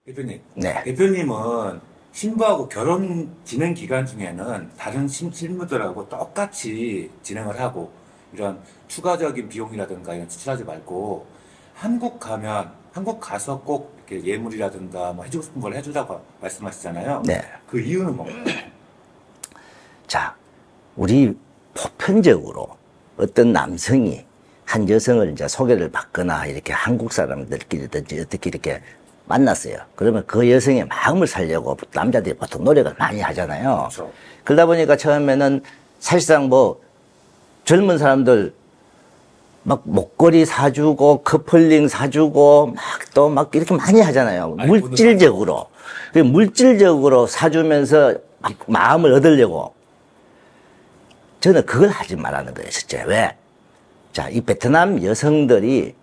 대표님, 네. 대표님은 신부하고 결혼 진행 기간 중에는 다른 신부들하고 똑같이 진행을 하고 이런 추가적인 비용이라든가 이런 지출하지 말고 한국 가면 한국 가서 꼭 이렇게 예물이라든가 뭐 해주고 싶은 걸 해주라고 말씀하시잖아요. 네. 그 이유는 뭔가요? 자, 우리 보편적으로 어떤 남성이 한 여성을 이제 소개를 받거나 이렇게 한국 사람들끼리든지 어떻게 이렇게 만났어요. 그러면 그 여성의 마음을 살려고 남자들이 보통 노력을 많이 하잖아요. 그렇죠. 그러다 보니까 처음에는 사실상 뭐 젊은 사람들 막 목걸이 사주고 커플링 사주고 막 또 막 이렇게 많이 하잖아요. 물질적으로. 물질적으로 사주면서 막 마음을 얻으려고. 저는 그걸 하지 말라는 거예요, 진짜. 왜? 자, 이 베트남 여성들이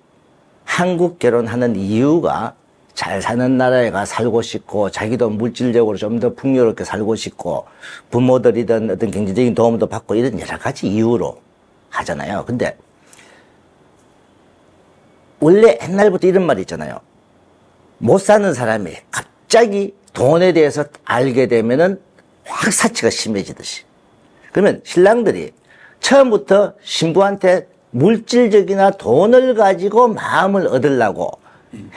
한국 결혼하는 이유가 잘 사는 나라에 가 살고 싶고, 자기도 물질적으로 좀 더 풍요롭게 살고 싶고, 부모들이든 어떤 경제적인 도움도 받고, 이런 여러 가지 이유로 하잖아요. 근데, 원래 옛날부터 이런 말이 있잖아요. 못 사는 사람이 갑자기 돈에 대해서 알게 되면은 확 사치가 심해지듯이. 그러면 신랑들이 처음부터 신부한테 물질적이나 돈을 가지고 마음을 얻으려고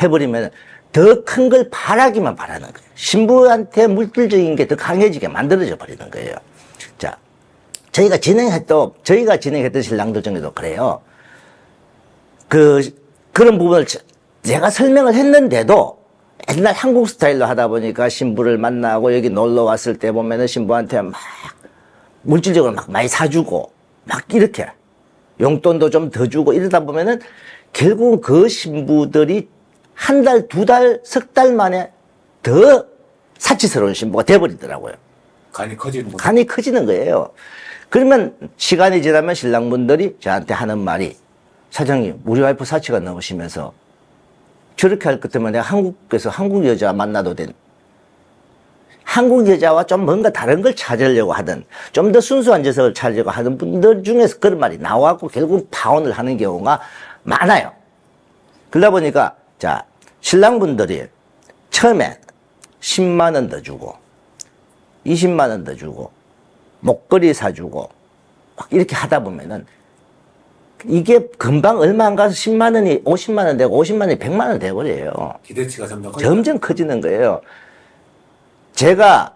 해버리면 더 큰 걸 바라기만 바라는 거예요. 신부한테 물질적인 게 더 강해지게 만들어져 버리는 거예요. 자, 저희가 진행했던 신랑들 중에도 그래요. 그런 부분을 제가 설명을 했는데도 옛날 한국 스타일로 하다 보니까 신부를 만나고 여기 놀러 왔을 때 보면은 신부한테 막 물질적으로 막 많이 사주고 막 이렇게 용돈도 좀 더 주고 이러다 보면은 결국 그 신부들이 한 달, 두 달, 석 달 만에 더 사치스러운 신부가 돼버리더라고요. 간이 커지는 거예요. 그러면 시간이 지나면 신랑분들이 저한테 하는 말이 사장님, 우리 와이프 사치가 넘으시면서 저렇게 할 것 때문에 내가 한국에서 한국 여자 만나도 된 한국 여자와 좀 뭔가 다른 걸 찾으려고 하든 좀 더 순수한 녀석을 찾으려고 하는 분들 중에서 그런 말이 나와갖고 결국 파혼을 하는 경우가 많아요. 그러다 보니까 자, 신랑분들이 처음에 10만 원 더 주고 20만 원 더 주고 목걸이 사주고 막 이렇게 하다 보면은 이게 금방 얼마 안 가서 10만 원이 50만 원 되고 50만 원이 100만 원 되버려요. 기대치가 점점 커지는 거예요. 제가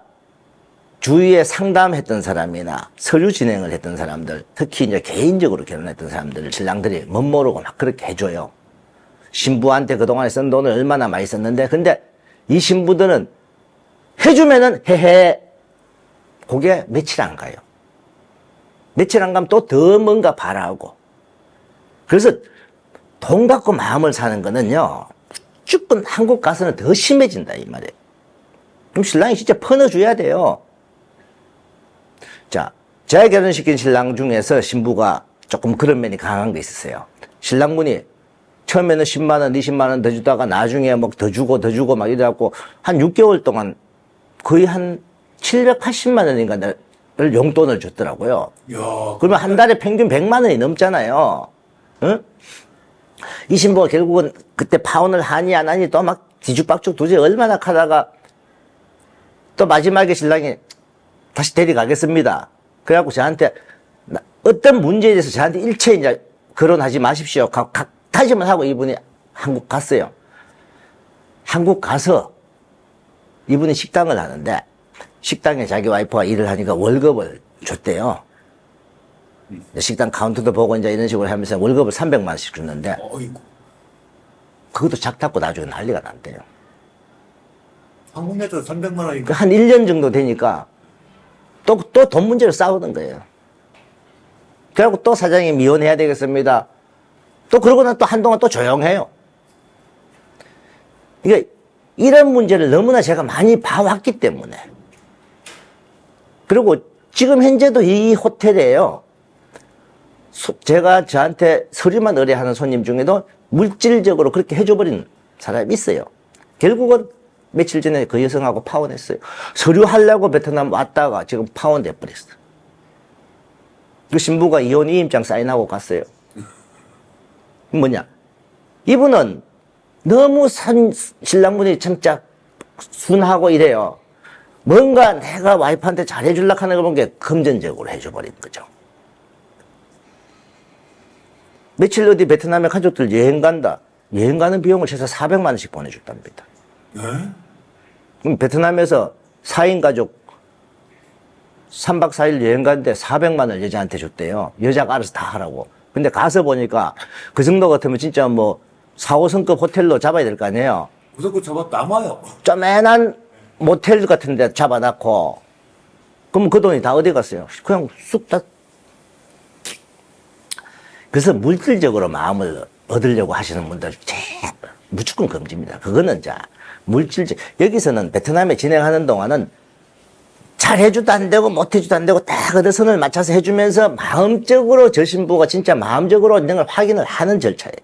주위에 상담했던 사람이나 서류 진행을 했던 사람들, 특히 이제 개인적으로 결혼했던 사람들, 신랑들이 멋모르고 막 그렇게 해줘요. 신부한테 그동안에 쓴 돈을 얼마나 많이 썼는데, 근데 이 신부들은 해주면은 헤헤, 그게 며칠 안 가요. 며칠 안 가면 또 더 뭔가 바라고. 그래서 돈 갖고 마음을 사는 거는요, 무조건 한국 가서는 더 심해진다, 이 말이에요. 그럼 신랑이 진짜 퍼넣어줘야 돼요. 자, 제가 결혼시킨 신랑 중에서 신부가 조금 그런 면이 강한 게 있었어요. 신랑분이 처음에는 10만 원, 20만 원 더 주다가 나중에 뭐 더 주고 막 이래갖고 한 6개월 동안 거의 한 780만 원인가를 용돈을 줬더라고요. 이야, 그러면 한 달에 평균 100만 원이 넘잖아요. 응? 이 신부가 결국은 그때 파혼을 하니 안 하니 또 막 뒤죽박죽 도저히 얼마나 하다가 또 마지막에 신랑이 다시 데려가겠습니다. 그래갖고 저한테 어떤 문제에 대해서 저한테 일체 이제 결혼하지 마십시오. 다시만 하고 이분이 한국 갔어요. 한국 가서 이분이 식당을 하는데 식당에 자기 와이프가 일을 하니까 월급을 줬대요. 식당 카운터도 보고 이제 이런 식으로 하면서 월급을 300만 원씩 줬는데 어이구. 그것도 작다고 나중에 난리가 났대요. 한국 내도 300만 원이니까. 한 1년 정도 되니까 또 돈 문제로 싸우는 거예요. 그래갖고 또 사장님 이혼해야 되겠습니다. 또 그러고 난 또 한동안 또 조용해요. 그러니까 이런 문제를 너무나 제가 많이 봐왔기 때문에. 그리고 지금 현재도 이 호텔에요. 제가 저한테 서류만 의뢰하는 손님 중에도 물질적으로 그렇게 해줘버린 사람이 있어요. 결국은 며칠 전에 그 여성하고 파혼했어요. 서류 하려고 베트남 왔다가 지금 파혼돼 버렸어요. 그 신부가 이혼 이임장 사인하고 갔어요. 뭐냐? 이분은 너무 신랑분이 진짜 순하고 이래요. 뭔가 내가 와이프한테 잘해주려고 하는 걸 본 게 금전적으로 해줘버린 거죠. 며칠 어디 베트남에 가족들 여행 간다. 여행 가는 비용을 최소 400만 원씩 보내줬답니다. 네? 그럼 베트남에서 4인 가족 3박 4일 여행 갔는데 400만 원을 여자한테 줬대요. 여자가 알아서 다 하라고. 근데 가서 보니까 그 정도 같으면 진짜 뭐 4, 5성급 호텔로 잡아야 될 거 아니에요. 무조건 잡아 남아요. 쪼매난 모텔 같은 데 잡아놨고, 그럼 그 돈이 다 어디 갔어요? 그냥 쑥 다. 그래서 물질적으로 마음을 얻으려고 하시는 분들 무조건 금지입니다. 그거는 자 물질적. 여기서는 베트남에 진행하는 동안은 잘해줘도 안 되고 못해줘도 안 되고 딱 어디 선을 맞춰서 해주면서 마음적으로 저 신부가 진짜 마음적으로 있는 걸 확인을 하는 절차예요.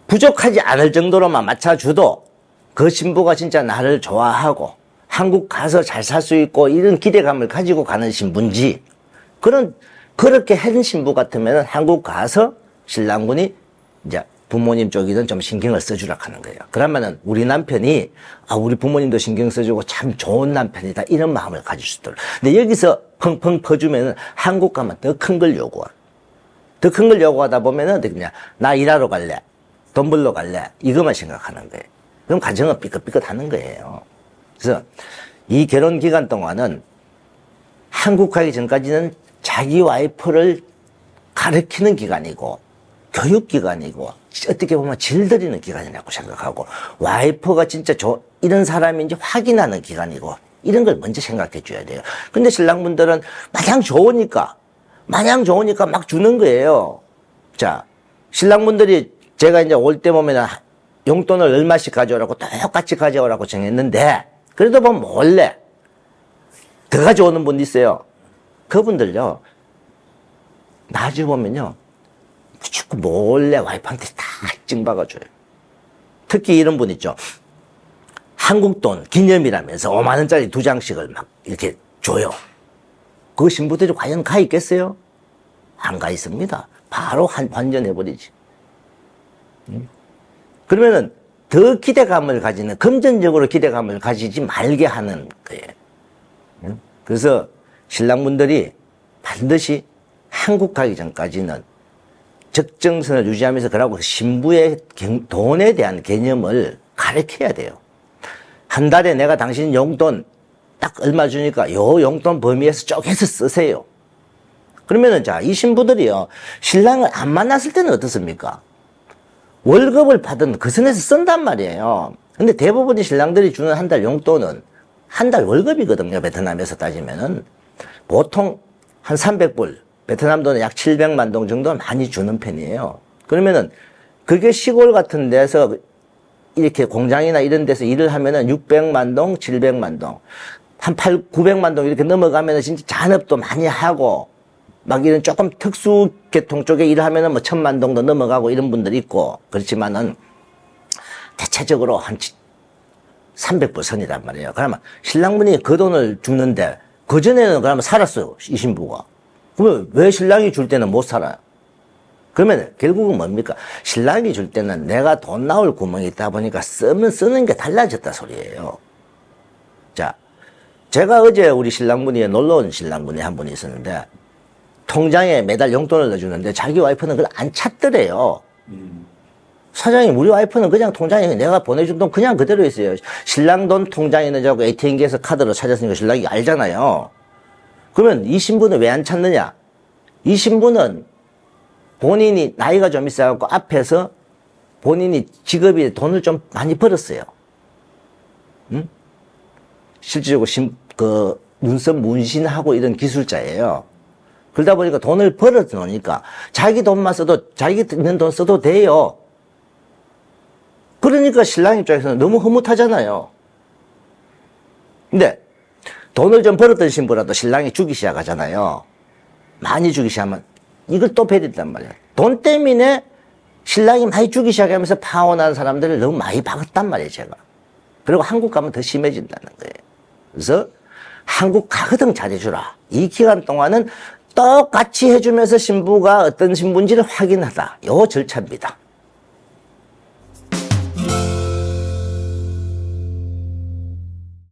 부족하지 않을 정도로만 맞춰줘도 그 신부가 진짜 나를 좋아하고 한국 가서 잘 살 수 있고 이런 기대감을 가지고 가는 신부인지, 그렇게 한 신부 같으면 한국 가서 신랑분이 이제 부모님 쪽이든 좀 신경을 써주라 하는 거예요. 그러면은 우리 남편이 우리 부모님도 신경 써주고 참 좋은 남편이다 이런 마음을 가질 수 있도록. 근데 여기서 펑펑 퍼주면은 한국 가면 더 큰 걸 요구해. 더 큰 걸 요구하다 보면은 어떻게 그냥 나 일하러 갈래, 돈 벌러 갈래 이것만 생각하는 거예요. 그럼 가정은 삐끗삐끗하는 거예요. 그래서 이 결혼 기간 동안은 한국 가기 전까지는 자기 와이프를 가르치는 기간이고 교육 기간이고 어떻게 보면 질들이는 기간이라고 생각하고, 와이프가 진짜 이런 사람인지 확인하는 기간이고 이런 걸 먼저 생각해 줘야 돼요. 근데 신랑분들은 마냥 좋으니까 막 주는 거예요. 자, 신랑분들이 제가 이제 올 때 보면 용돈을 얼마씩 가져오라고 똑같이 가져오라고 정했는데, 그래도 보면 몰래 더 가져오는 분도 있어요. 그분들요, 나중에 보면요, 무조건 몰래 와이프한테 다 찡박아줘요. 특히 이런 분 있죠. 한국 돈 기념이라면서 5만 원짜리 2장씩을 막 이렇게 줘요. 그 신부들이 과연 가 있겠어요? 안 가 있습니다. 바로 환전해버리지. 그러면은 더 기대감을 가지는, 금전적으로 기대감을 가지지 말게 하는 거예요. 그래서 신랑분들이 반드시 한국 가기 전까지는 적정선을 유지하면서 그러고 신부의 돈에 대한 개념을 가르쳐야 돼요. 한 달에 내가 당신 용돈 딱 얼마 주니까 요 용돈 범위에서 쪼개서 쓰세요. 그러면은 자, 이 신부들이요, 신랑을 안 만났을 때는 어떻습니까? 월급을 받은 그 선에서 쓴단 말이에요. 근데 대부분의 신랑들이 주는 한 달 용돈은 한 달 월급이거든요. 베트남에서 따지면은 보통 한 300불, 베트남 돈은 약 700만 동 정도 많이 주는 편이에요. 그러면은 그게 시골 같은 데서 이렇게 공장이나 이런 데서 일을 하면은 600만 동, 700만 동, 한 900만 동 이렇게 넘어가면은 진짜 잔업도 많이 하고 막 이런 조금 특수 계통 쪽에 일을 하면은 뭐 1000만 동도 넘어가고 이런 분들이 있고, 그렇지만은 대체적으로 한 300불 선이란 말이에요. 그러면 신랑분이 그 돈을 주는데 그전에는 그러면 살았어요, 이 신부가. 그러면 왜 신랑이 줄 때는 못 살아요? 그러면 결국은 뭡니까? 신랑이 줄 때는 내가 돈 나올 구멍이 있다 보니까 쓰는 게 달라졌다 소리예요. 자, 제가 어제 우리 신랑분이 놀러 온 신랑분이 한 분이 있었는데 통장에 매달 용돈을 넣어주는데 자기 와이프는 그걸 안 찾더래요. 사장님, 우리 와이프는 그냥 통장에 내가 보내준 돈 그냥 그대로 있어요. 신랑 돈 통장에 넣어주고 ATM기에서 카드로 찾았으니까 신랑이 알잖아요. 그러면 이 신부는 왜 안 찾느냐? 이 신부는 본인이 나이가 좀 있어갖고 앞에서 본인이 직업이 돈을 좀 많이 벌었어요. 응? 실질적으로 눈썹 문신하고 이런 기술자예요. 그러다 보니까 돈을 벌어 놓으니까 자기 돈만 써도, 자기 있는 돈 써도 돼요. 그러니까 신랑 입장에서는 너무 흐뭇하잖아요. 근데 돈을 좀 벌었던 신부라도 신랑이 주기 시작하잖아요. 많이 주기 시작하면 이걸 또 베린단 말이에요. 돈 때문에 신랑이 많이 주기 시작하면서 파혼한 사람들을 너무 많이 박았단 말이에요, 제가. 그리고 한국 가면 더 심해진다는 거예요. 그래서 한국 가거든 잘해주라. 이 기간 동안은 똑같이 해주면서 신부가 어떤 신부인지를 확인하다. 요 절차입니다.